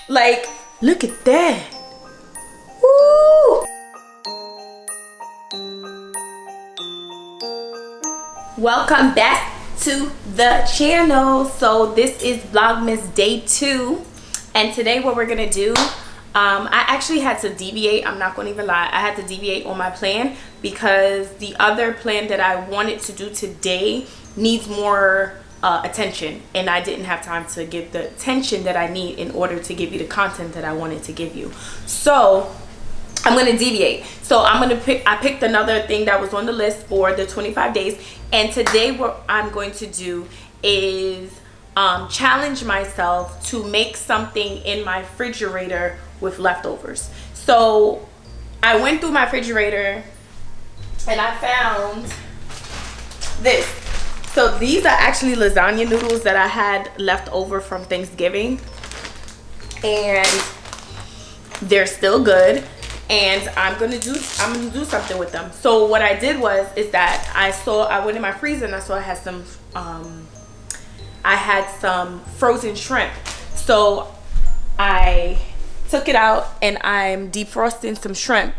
Like, look at that. Woo! Welcome back to the channel. So this is Vlogmas day 2, and today what we're gonna do, I actually had to deviate. I'm not gonna even lie, I had to deviate on my plan because the other plan that I wanted to do today needs more attention, and I didn't have time to give the attention that I need in order to give you the content that I wanted to give you. So I'm gonna deviate. So I picked another thing that was on the list for the 25 days, and today what I'm going to do is challenge myself to make something in my refrigerator with leftovers. So I went through my refrigerator and I found this. So these are actually lasagna noodles that I had left over from Thanksgiving, and they're still good, and I'm gonna do something with them. So what I did is that I went in my freezer and I saw I had some frozen shrimp. So I took it out and I'm defrosting some shrimp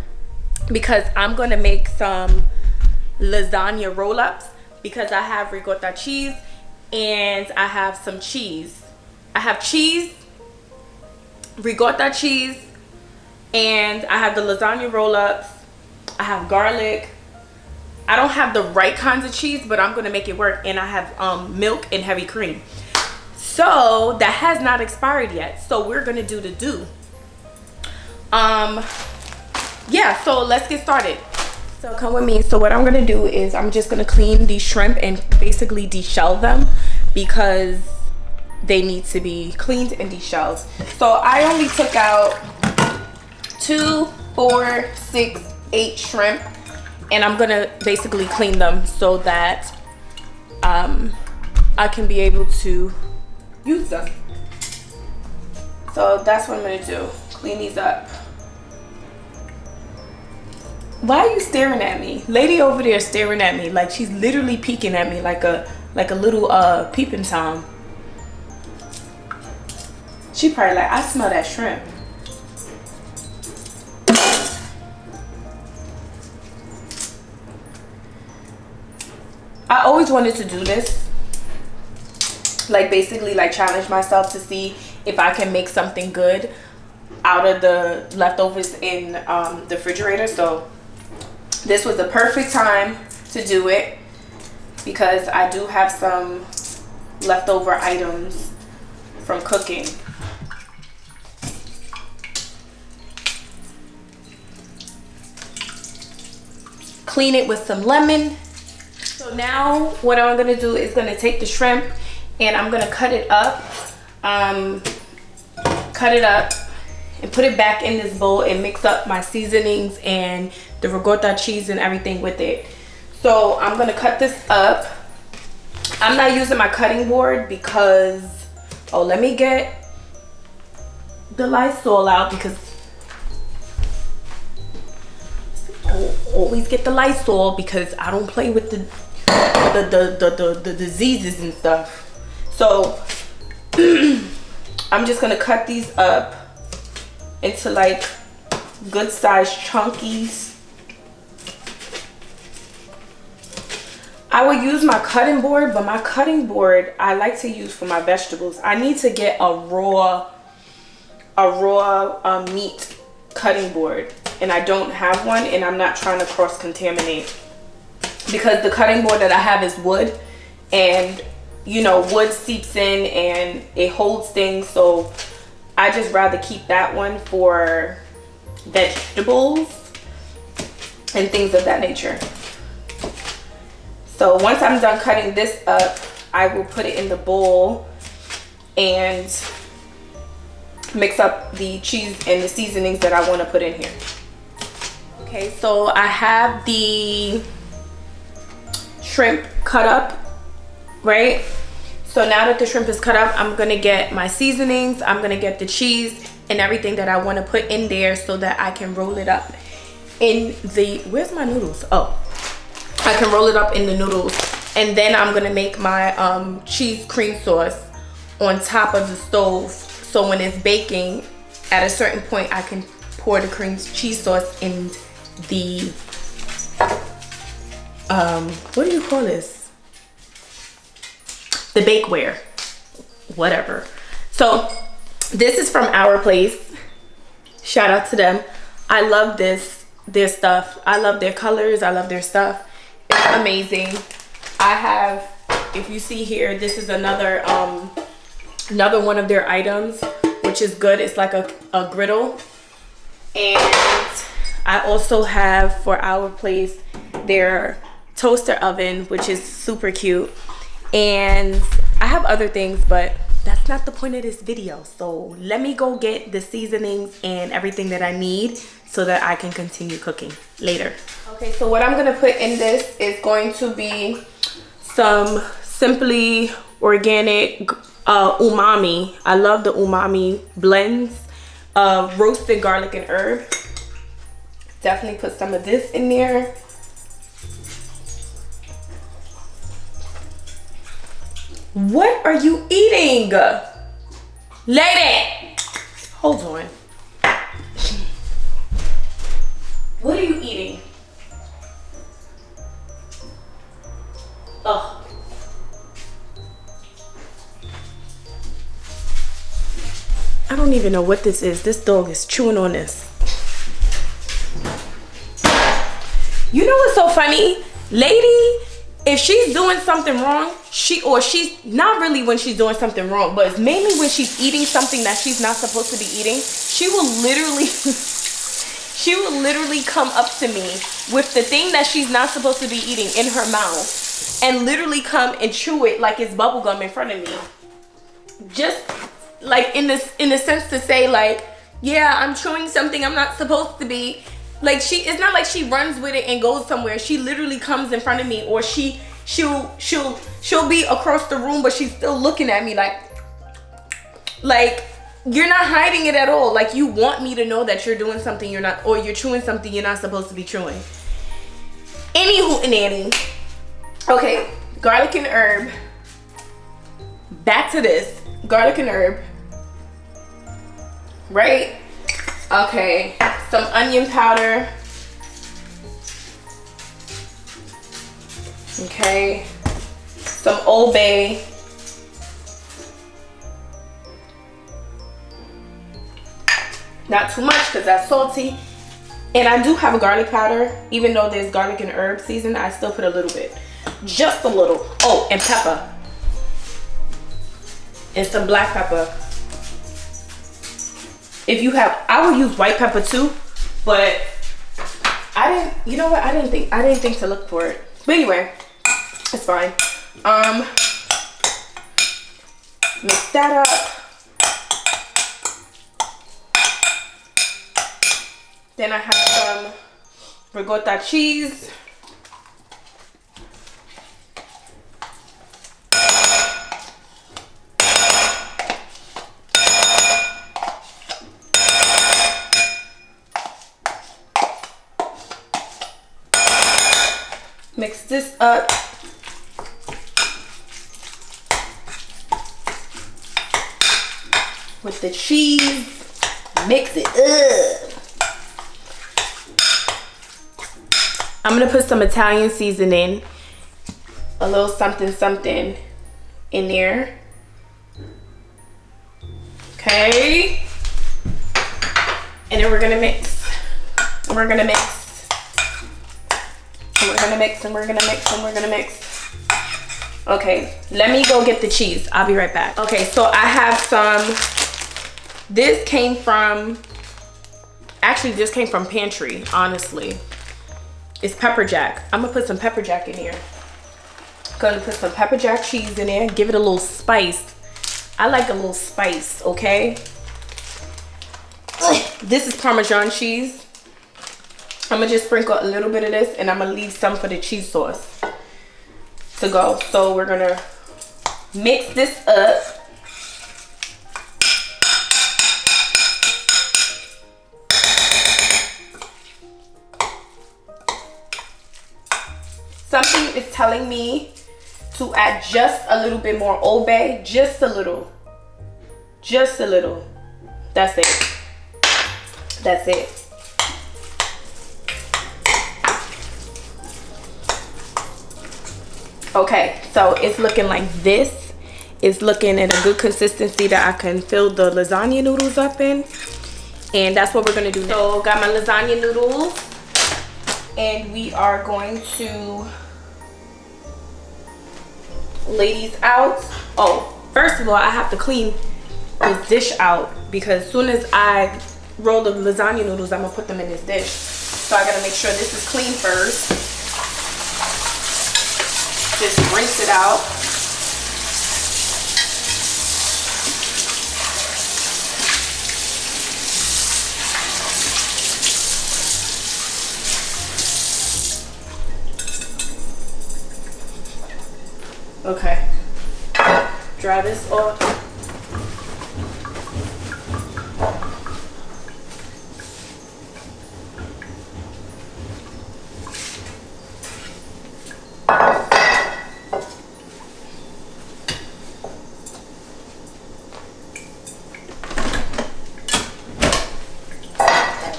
because I'm gonna make some lasagna roll-ups, because I have ricotta cheese and I have some cheese. I have cheese, ricotta cheese, and I have the lasagna roll-ups. I have garlic. I don't have the right kinds of cheese, but I'm gonna make it work. And I have milk and heavy cream. So that has not expired yet. So we're gonna do the do. Yeah, so let's get started. So come with me. So what I'm gonna do is I'm just gonna clean these shrimp and basically deshell them because they need to be cleaned and deshelled. So I only took out 2, 4, 6, 8 shrimp, and I'm gonna basically clean them so that I can be able to use them. So that's what I'm gonna do. Clean these up. Why are you staring at me? Lady over there staring at me like she's literally peeking at me like a little peeping Tom. She probably like, I smell that shrimp. I always wanted to do this, like basically like challenge myself to see if I can make something good out of the leftovers in the refrigerator. So this was the perfect time to do it because I do have some leftover items from cooking. Clean it with some lemon. So now what I'm gonna do is gonna take the shrimp and I'm gonna cut it up and put it back in this bowl and mix up my seasonings and the ricotta cheese and everything with it. So I'm gonna cut this up. I'm not using my cutting board because, oh, let me get the Lysol out because always get the Lysol because I don't play with the diseases and stuff. So I'm just gonna cut these up into like good sized chunkies. I would use my cutting board, but my cutting board I like to use for my vegetables. I need to get a raw meat cutting board, and I don't have one, and I'm not trying to cross contaminate because the cutting board that I have is wood, and you know, wood seeps in and it holds things, so I just rather keep that one for vegetables and things of that nature. So once I'm done cutting this up, I will put it in the bowl and mix up the cheese and the seasonings that I want to put in here. Okay, so I have the shrimp cut up, right? So now that the shrimp is cut up, I'm gonna get my seasonings, I'm gonna get the cheese and everything that I want to put in there so that I can roll it up in the, where's my noodles? Oh, I can roll it up in the noodles And then I'm gonna make my cheese cream sauce on top of the stove. So when it's baking, at a certain point, I can pour the cream cheese sauce in the, what do you call this? The bakeware, whatever. So this is from Our Place. Shout out to them. I love their stuff. I love their colors. I love their stuff. It's amazing. I have, if you see here, this is another one of their items, which is good. It's like a griddle. And I also have, for Our Place, their toaster oven, which is super cute. And I have other things, but that's not the point of this video. So let me go get the seasonings and everything that I need so that I can continue cooking later. Okay, so what I'm gonna put in this is going to be some Simply Organic umami. I love the umami blends of roasted garlic and herb. Definitely put some of this in there. What are you eating? Lady! Hold on. What are you eating? Oh. I don't even know what this is. This dog is chewing on this. You know what's so funny? Lady, if she's doing something wrong, she's not really when she's doing something wrong, but it's mainly when she's eating something that she's not supposed to be eating, she will literally come up to me with the thing that she's not supposed to be eating in her mouth and literally come and chew it like it's bubble gum in front of me. Just like in the sense to say, like, yeah, I'm chewing something I'm not supposed to be. Like, it's not like she runs with it and goes somewhere. She literally comes in front of me, or she'll be across the room, but she's still looking at me like you're not hiding it at all. Like, you want me to know that you're doing something you're not, or you're chewing something you're not supposed to be chewing. Anywho and Annie. Okay, garlic and herb. Back to this. Garlic and herb. Right? Okay. Some onion powder. Okay. Some Old Bay. Not too much because that's salty. And I do have a garlic powder. Even though there's garlic and herb season, I still put a little bit. Just a little. Oh, and pepper. And some black pepper. If you have, I would use white pepper too, but I didn't, you know what? I didn't think to look for it. But anyway, it's fine. Mix that up. Then I have some ricotta cheese. Mix this up. With the cheese. Mix it up. I'm gonna put some Italian seasoning. A little something something in there. Okay. And then we're gonna mix. And we're gonna mix. And we're gonna mix, and we're gonna mix, and we're gonna mix. Okay, let me go get the cheese. I'll be right back. Okay, so I have some, this came from, actually this came from Pantry, honestly. It's pepper jack. I'm gonna put some pepper jack in here. Gonna put some pepper jack cheese in there, give it a little spice. I like a little spice, okay? This is Parmesan cheese. I'm gonna just sprinkle a little bit of this, and I'm gonna leave some for the cheese sauce to go. So we're gonna mix this up. Something is telling me to add just a little bit more Old Bay, just a little. Just a little. That's it. That's it. Okay, so it's looking like this. It's looking in a good consistency that I can fill the lasagna noodles up in. And that's what we're gonna do. So got my lasagna noodles. And we are going to lay these out. Oh, first of all, I have to clean this dish out because as soon as I roll the lasagna noodles, I'm gonna put them in this dish. So I gotta make sure this is clean first. Just rinse it out. Okay. Dry this off.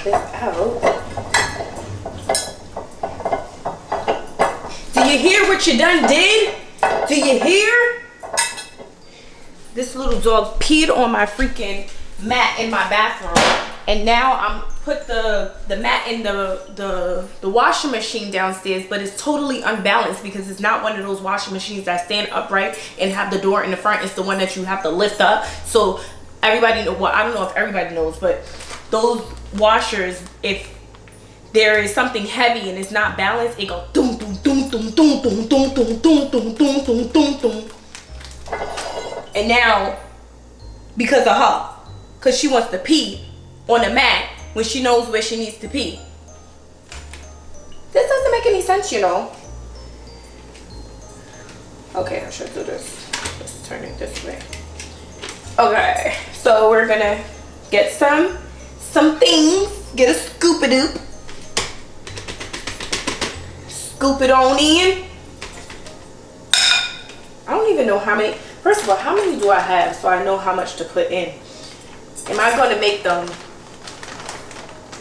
This out. Do you hear what you done did? Do you hear? This little dog peed on my freaking mat in my bathroom, and now I'm put the mat in the washing machine downstairs, but it's totally unbalanced because it's not one of those washing machines that stand upright and have the door in the front. It's the one that you have to lift up. So everybody know, well, I don't know if everybody knows, but those washers, if there is something heavy and it's not balanced, it goes doom doom doom doom doom doom doom doom doom doom doom doom doom doom. And now, because of her, because she wants to pee on the mat when she knows where she needs to pee. This doesn't make any sense, you know. Okay, I should do this. Let's turn it this way. Okay, so we're gonna get some things. Get a scoop-a-doop. Scoop it on in. I don't even know how many. First of all, how many do I have so I know how much to put in? Am I going to make them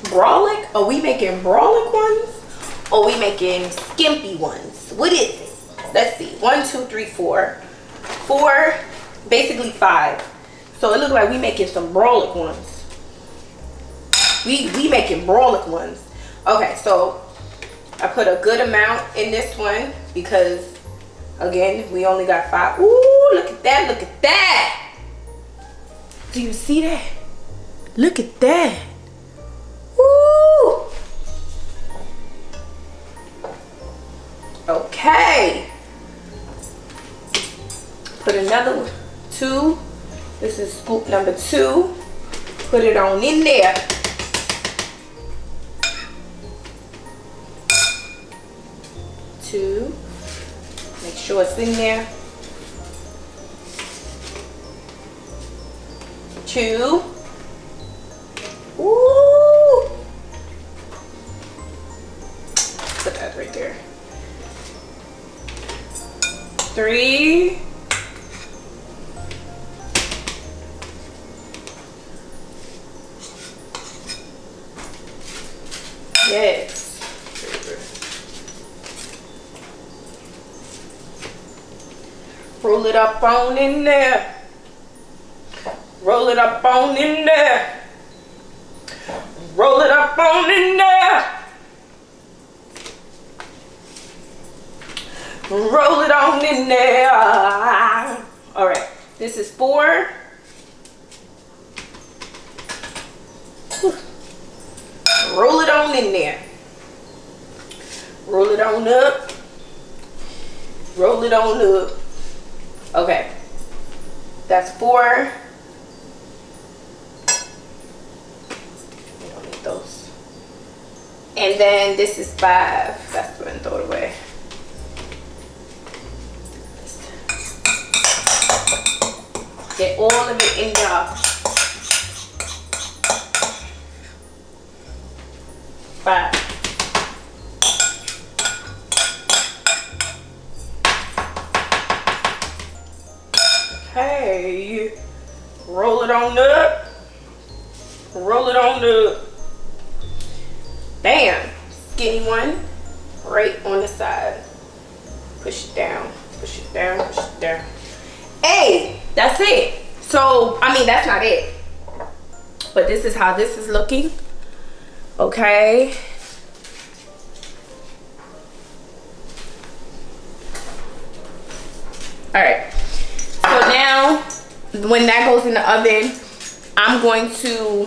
brolic? Are we making brolic ones? Or are we making skimpy ones? What is it? Let's see. 1, 2, 3, 4. 4, basically 5. So it looks like we making some brolic ones. We making brolic ones. Okay, so I put a good amount in this one because, again, we only got 5. Ooh, look at that, look at that. Do you see that? Look at that. Ooh. Okay. Put another one. 2. This is scoop number 2. Put it on in there. Make sure it's in there. 2. Ooh. Put that right there. 3. Yes. Roll it up on in there. Roll it up on in there. Roll it up on in there. Roll it on in there. All right, this is 4. Roll it on in there. Roll it on up. Roll it on up. Okay, that's 4. We don't need those. And then this is 5. That's going to throw it away. Get all of it in there. 5. Hey, roll it on up. Roll it on up. Bam. Skinny one right on the side. Push it down. Push it down. Push it down. Hey, that's it. So, I mean, that's not it. But this is how this is looking. Okay. Alright. So now, when that goes in the oven, I'm going to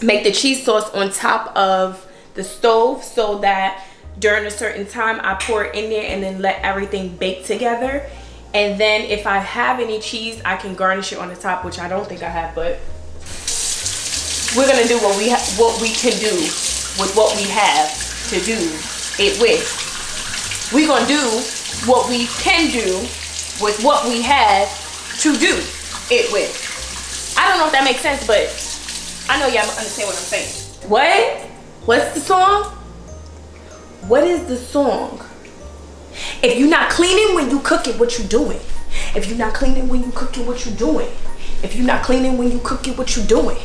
make the cheese sauce on top of the stove so that during a certain time I pour it in there and then let everything bake together. And then if I have any cheese, I can garnish it on the top, which I don't think I have, but we're gonna do what we can do with what we have to do it with. We're gonna do what we can do with what we have to do it with. I don't know if that makes sense, but I know y'all understand what I'm saying. What? What's the song? What is the song? If you're not cleaning when you cook it, what you doing? If you're not cleaning when you cook it, what you doing? If you're not cleaning when you cook it, what you doing?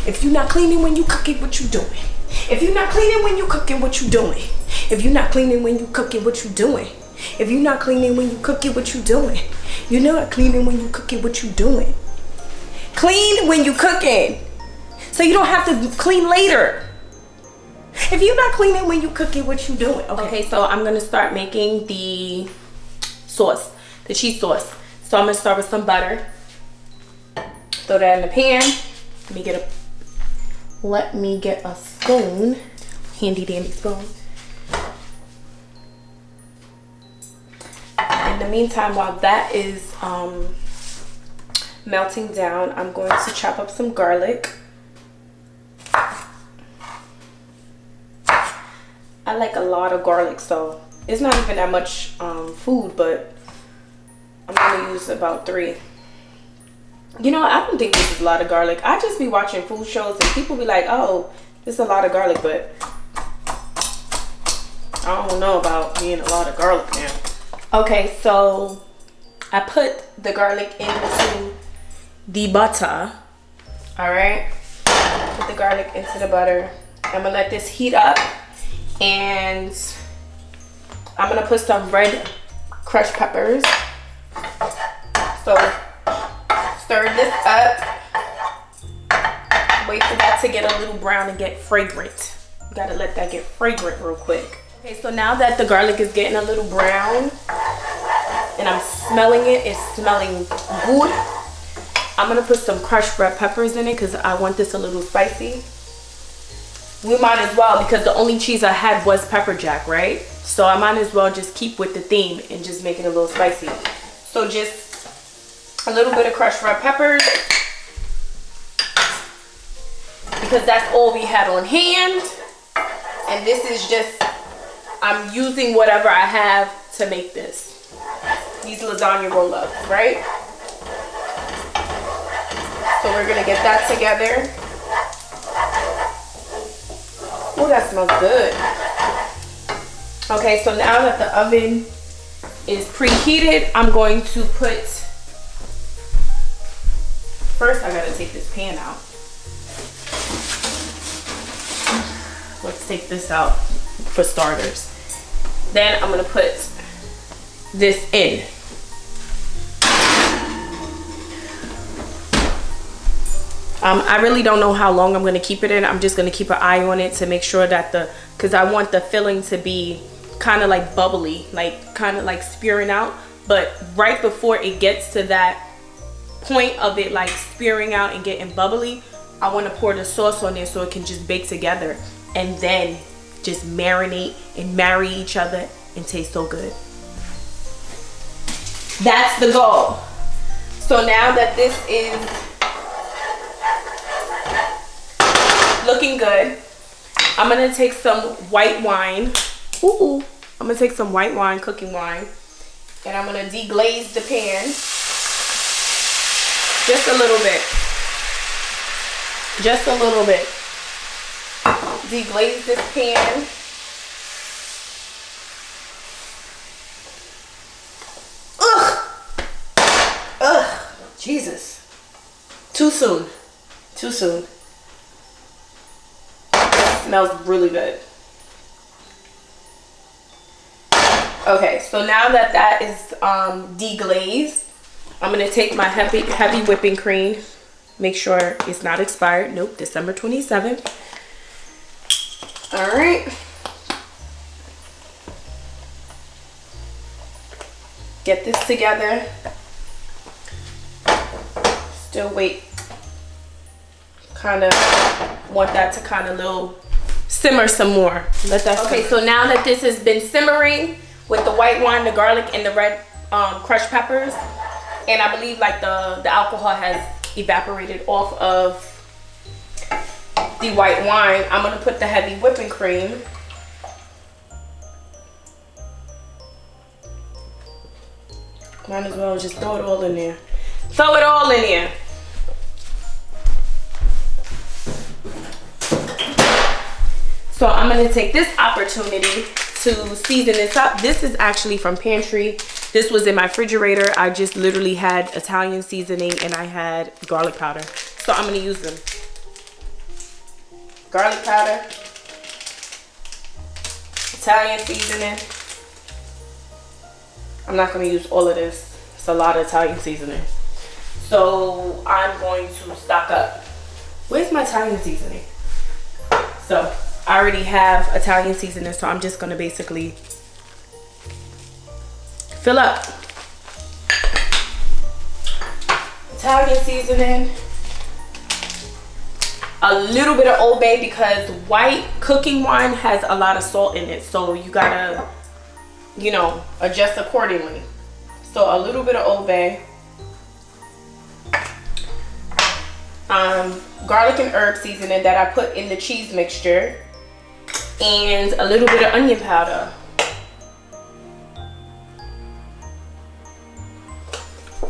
If you're not cleaning when you cook it, what you doing? If you're not cleaning when you cook it, what you doing? If you're not cleaning when you cook it, what you doing? If you're not cleaning when you cook it, what you doing? You're not cleaning when you cook it, what you doing? Clean when you cooking, so you don't have to clean later. If you're not cleaning when you cook it, what you doing? Okay, so I'm gonna start making the sauce, the cheese sauce. So I'm gonna start with some butter. Throw that in the pan. Let me get a spoon, handy dandy spoon. In the meantime, while that is melting down, I'm going to chop up some garlic. I like a lot of garlic, so it's not even that much food, but I'm gonna use about 3. You know, I don't think this is a lot of garlic. I just be watching food shows and people be like, oh, this is a lot of garlic, but I don't know about being a lot of garlic now. Okay, so I put the garlic into the butter. All right, put the garlic into the butter. I'm gonna let this heat up, and I'm gonna put some red crushed peppers. So stir this up. Wait for that to get a little brown and get fragrant. You gotta let that get fragrant real quick. Okay, so now that the garlic is getting a little brown and I'm smelling it, it's smelling good. I'm gonna put some crushed red peppers in it because I want this a little spicy. We might as well, because the only cheese I had was pepper jack, right? So I might as well just keep with the theme and just make it a little spicy. So just a little bit of crushed red peppers, because that's all we had on hand. And this is just, I'm using whatever I have to make this. These lasagna roll-ups, right? So we're gonna get that together. Oh, that smells good. Okay, so now that the oven is preheated, I'm going to put, first I gotta take this pan out. Let's take this out for starters. Then I'm gonna put this in. I really don't know how long I'm gonna keep it in. I'm just gonna keep an eye on it to make sure that because I want the filling to be kind of like bubbly, like kind of like spewing out. But right before it gets to that point of it like spewing out and getting bubbly, I want to pour the sauce on there so it can just bake together and then just marinate and marry each other and taste so good. That's the goal. So now that this is looking good, I'm gonna take some white wine. Ooh, I'm gonna take some white wine, cooking wine, and I'm gonna deglaze the pan just a little bit. Just a little bit. Deglaze this pan. Ugh. Ugh. Jesus. Too soon. Too soon. It smells really good. Okay, so now that that is deglazed, I'm gonna take my heavy whipping cream. Make sure it's not expired. Nope, December 27th. All right. Get this together. Still wait. Kind of want that to kind of little simmer some more. Let that simmer. Okay, so now that this has been simmering with the white wine, the garlic, and the red crushed peppers, and I believe like the alcohol has evaporated off of the white wine, I'm gonna put the heavy whipping cream. Might as well just throw it all in there. Throw it all in there. So I'm gonna take this opportunity to season this up. This is actually from pantry. This was in my refrigerator. I just literally had Italian seasoning and I had garlic powder. So I'm gonna use them. Garlic powder, Italian seasoning. I'm not gonna use all of this. It's a lot of Italian seasoning. So I'm going to stock up. Where's my Italian seasoning? So I already have Italian seasoning, so I'm just gonna basically fill up. Italian seasoning, a little bit of Old Bay because white cooking wine has a lot of salt in it, so you gotta, you know, adjust accordingly. So a little bit of Old Bay, garlic and herb seasoning that I put in the cheese mixture, and a little bit of onion powder.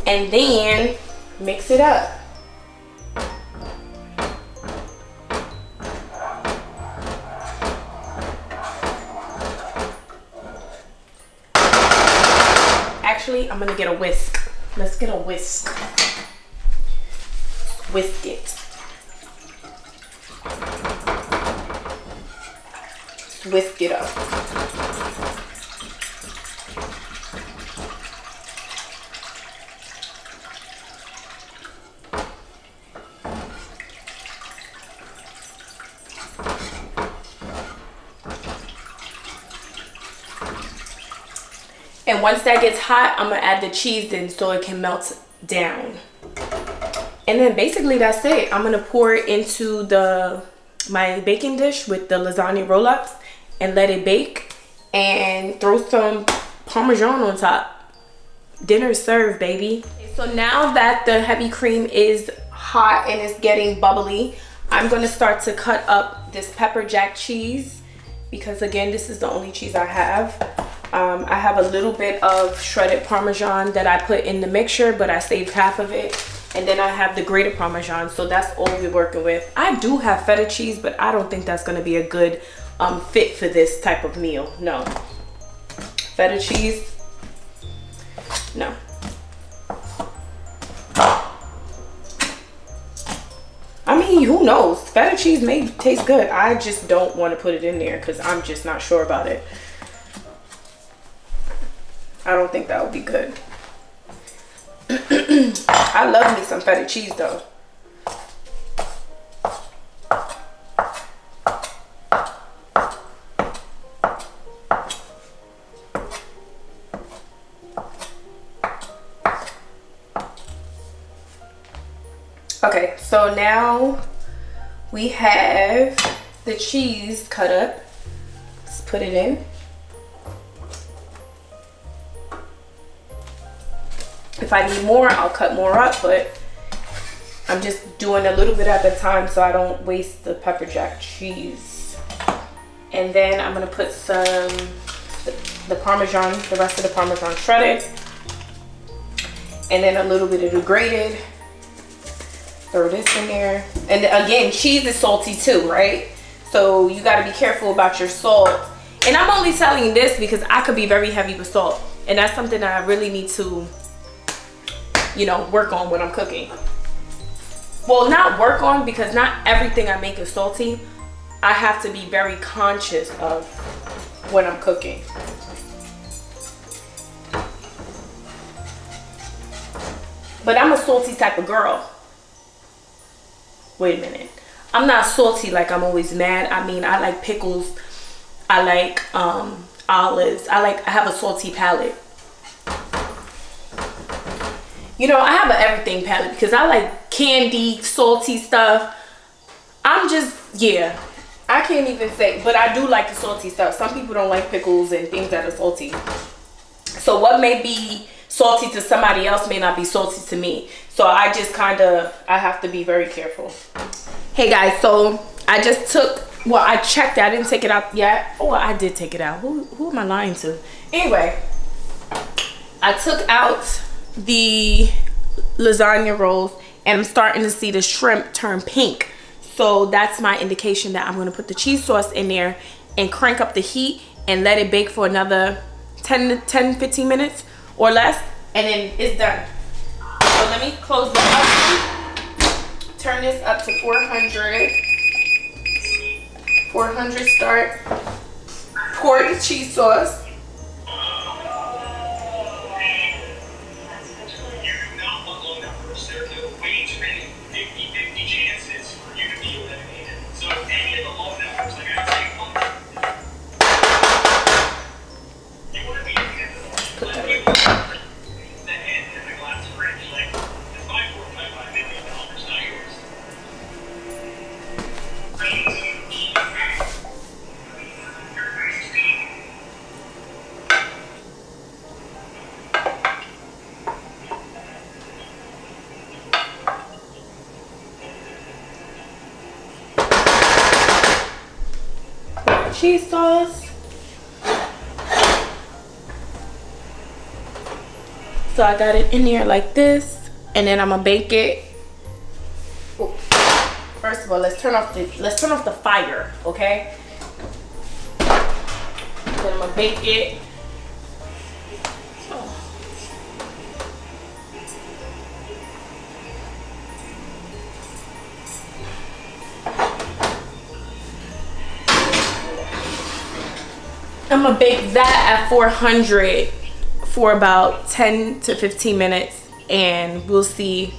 And then mix it up. Actually, I'm gonna get a whisk. Let's get a whisk. Whisk it. Whisk it up. And once that gets hot, I'm gonna add the cheese in so it can melt down. And then basically that's it. I'm gonna pour it into my baking dish with the lasagna roll-ups and let it bake and throw some Parmesan on top. Dinner served, baby. So now that the heavy cream is hot and it's getting bubbly, I'm gonna start to cut up this pepper jack cheese because again, this is the only cheese I have. I have a little bit of shredded Parmesan that I put in the mixture, but I saved half of it. And then I have the grated Parmesan, so that's all we're working with. I do have feta cheese, but I don't think that's gonna be a good fit for this type of meal. No. Feta cheese, no. I mean, who knows? Feta cheese may taste good. I just don't want to put it in there because I'm just not sure about it. I don't think that would be good. I love me some feta cheese though. Okay, so now we have the cheese cut up. Let's put it in. If I need more, I'll cut more up, but I'm just doing a little bit at a time so I don't waste the pepper jack cheese. And then I'm gonna put some, the Parmesan, the rest of the Parmesan shredded. And then a little bit of the grated. Throw this in there. And again, cheese is salty too, right? So you gotta be careful about your salt. And I'm only telling you this because I could be very heavy with salt. And that's something that I really need to, you know, work on when I'm cooking. Well, not work on, because not everything I make is salty. I have to be very conscious of when I'm cooking. But I'm a salty type of girl. Wait a minute. I'm not salty like I'm always mad. I mean, I like pickles. I like olives. I have a salty palate. You know, I have an everything palate because I like candy, salty stuff. I'm just, yeah. I can't even say, but I do like the salty stuff. Some people don't like pickles and things that are salty. So what may be salty to somebody else may not be salty to me. So I just I have to be very careful. Hey guys, so I just took, well, I checked it. I didn't take it out yet. Oh, I did take it out. Who am I lying to? Anyway, I took out the lasagna rolls and I'm starting to see the shrimp turn pink. So that's my indication that I'm going to put the cheese sauce in there and crank up the heat and let it bake for another 10-15 minutes or less, and then it's done. So let me close the oven, turn this up to 400. 400 start. Pour the cheese sauce. Cheese sauce. So I got it in there like this, and then I'm gonna bake it. Ooh. First of all, let's turn off the fire, okay? Then I'm gonna bake it. I'm gonna bake that at 400 for about 10 to 15 minutes and we'll see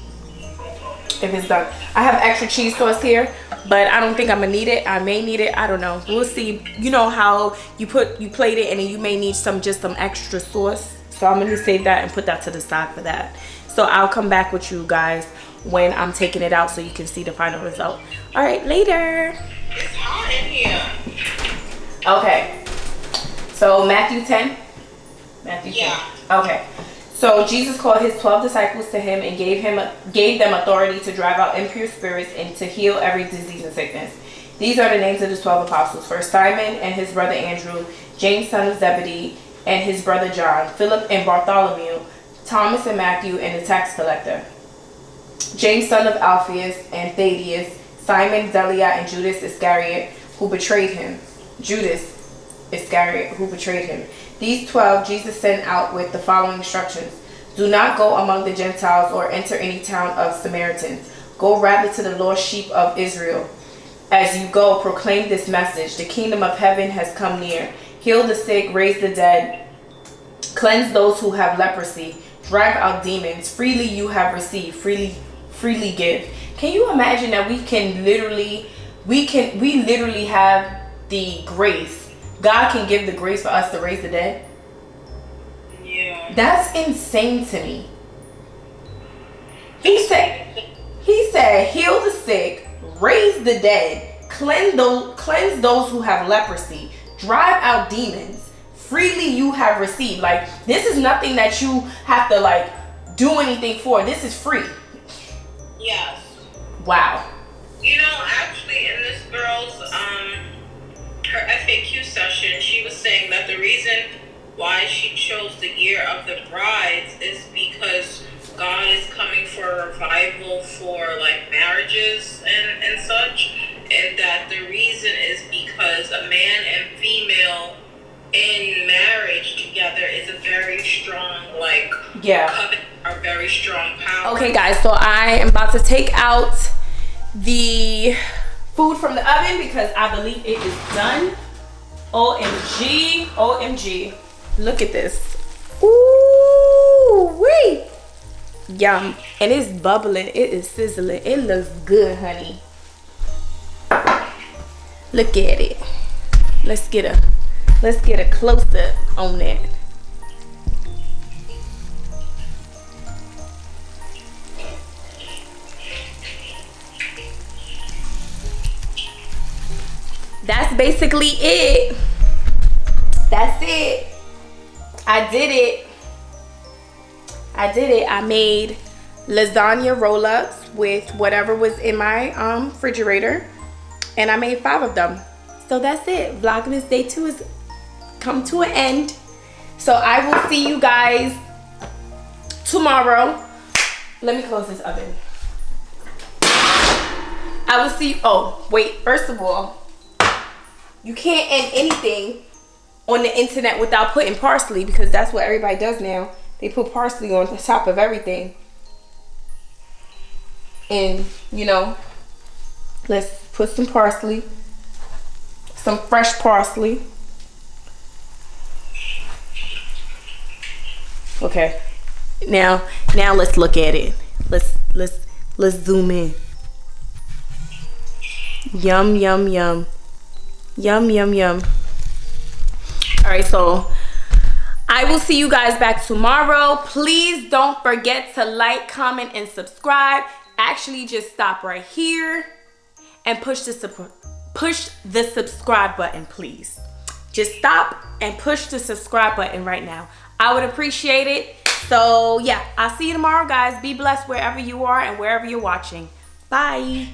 if it's done. I have extra cheese sauce here, but I don't think I'm gonna need it. I may need it, I don't know. We'll see. You know how you plate it and then you may need some extra sauce. So I'm gonna save that and put that to the side for that. So I'll come back with you guys when I'm taking it out so you can see the final result. All right, later. It's hot in here. Okay. So Matthew 10? Matthew 10. Yeah. Okay. So Jesus called his 12 disciples to him and gave them authority to drive out impure spirits and to heal every disease and sickness. These are the names of the 12 apostles. First, Simon and his brother Andrew, James son of Zebedee and his brother John, Philip and Bartholomew, Thomas and Matthew and the tax collector, James son of Alphaeus and Thaddeus, Simon, Zelote and Judas Iscariot who betrayed him. These 12 Jesus sent out with the following instructions. Do not go among the Gentiles or enter any town of Samaritans. Go rather to the lost sheep of Israel. As you go, proclaim this message. The kingdom of heaven has come near. Heal the sick, raise the dead, cleanse those who have leprosy, drive out demons. Freely you have received, freely give. Can you imagine that we literally have the grace? God can give the grace for us to raise the dead. Yeah. That's insane to me. He said, heal the sick, raise the dead, cleanse those who have leprosy, drive out demons. Freely you have received. Like, this is nothing that you have to like do anything for. This is free. Yes. Wow. You know, actually in this girl's her FAQ session, she was saying that the reason why she chose the year of the brides is because God is coming for a revival for like marriages and such, and that the reason is because a man and female in marriage together is a very strong covenant, are very strong power. Okay guys, so I am about to take out the food from the oven because I believe it is done. OMG, OMG. Look at this. Ooh, wee. Yum. And it's bubbling, it is sizzling. It looks good, honey. Look at it. Let's get a close-up on that. That's basically it. That's it. I did it. I made lasagna roll-ups with whatever was in my refrigerator, and I made 5 of them. So that's it. Vlogmas day 2 is come to an end. So I will see you guys tomorrow. Let me close this oven. I will see you. Oh wait, first of all, you can't end anything on the internet without putting parsley, because that's what everybody does now. They put parsley on the top of everything. And, you know, let's put some parsley. Some fresh parsley. Okay. Now let's look at it. Let's zoom in. Yum, yum, yum. Yum, yum, yum. All right, so I will see you guys back tomorrow. Please don't forget to like, comment, and subscribe. Actually, just stop right here and push the subscribe button, please. Just stop and push the subscribe button right now. I would appreciate it. So yeah, I'll see you tomorrow, guys. Be blessed wherever you are and wherever you're watching. Bye.